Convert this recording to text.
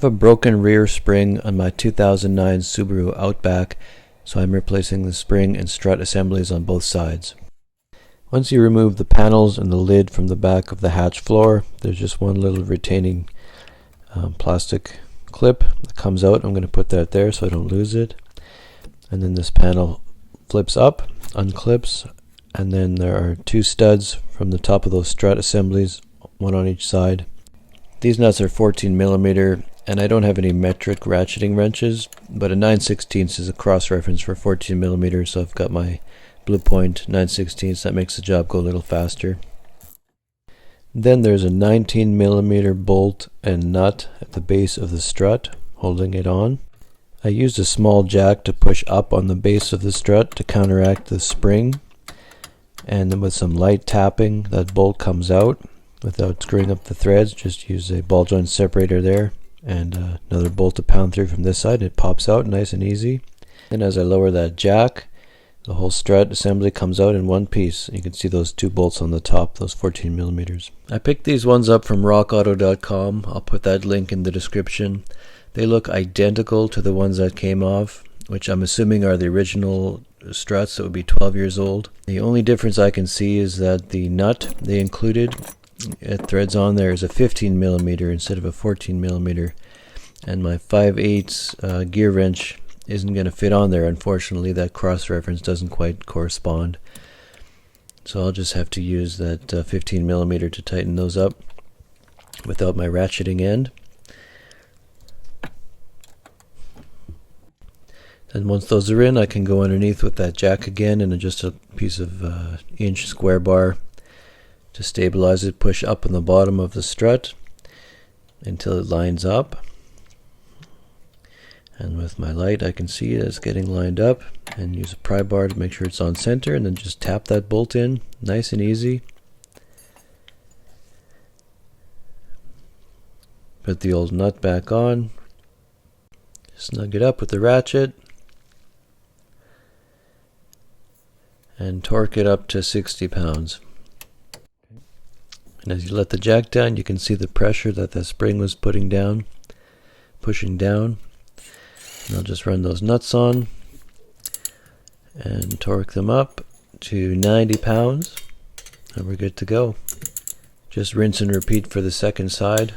have a broken rear spring on my 2009 Subaru Outback, so I'm replacing the spring and strut assemblies on both sides. Once you remove the panels and the lid from the back of the hatch floor, there's just one little retaining plastic clip that comes out. I'm going to put that there so I don't lose it. And then this panel flips up, unclips, and then there are two studs from the top of those strut assemblies, one on each side. These nuts are 14mm, and I don't have any metric ratcheting wrenches, but a 9/16 is a cross reference for 14mm, so I've got my Blue Point 9/16. That makes the job go a little faster. Then there's a 19mm bolt and nut at the base of the strut holding it on. I used a small jack to push up on the base of the strut to counteract the spring, and then with some light tapping that bolt comes out without screwing up the threads. Just use a ball joint separator there and another bolt to pound through from this side. It pops out nice and easy. And as I lower that jack, the whole strut assembly comes out in one piece. You can see those two bolts on the top, those 14mm. I picked these ones up from rockauto.com. I'll put that link in the description. They look identical to the ones that came off, which I'm assuming are the original struts that would be 12 years old. The only difference I can see is that the nut they included, it threads on there, is a 15mm instead of a 14mm, and my 5/8 gear wrench isn't going to fit on there. Unfortunately, that cross reference doesn't quite correspond, so I'll just have to use that 15mm to tighten those up without my ratcheting end. And once those are in, I can go underneath with that jack again and just a piece of inch square bar to stabilize it. Push up on the bottom of the strut until it lines up. And with my light, I can see it's getting lined up, and use a pry bar to make sure it's on center, and then just tap that bolt in, nice and easy. Put the old nut back on, snug it up with the ratchet, and torque it up to 60 pounds. And as you let the jack down, you can see the pressure that the spring was pushing down. And I'll just run those nuts on and torque them up to 90 pounds, and we're good to go. Just rinse and repeat for the second side.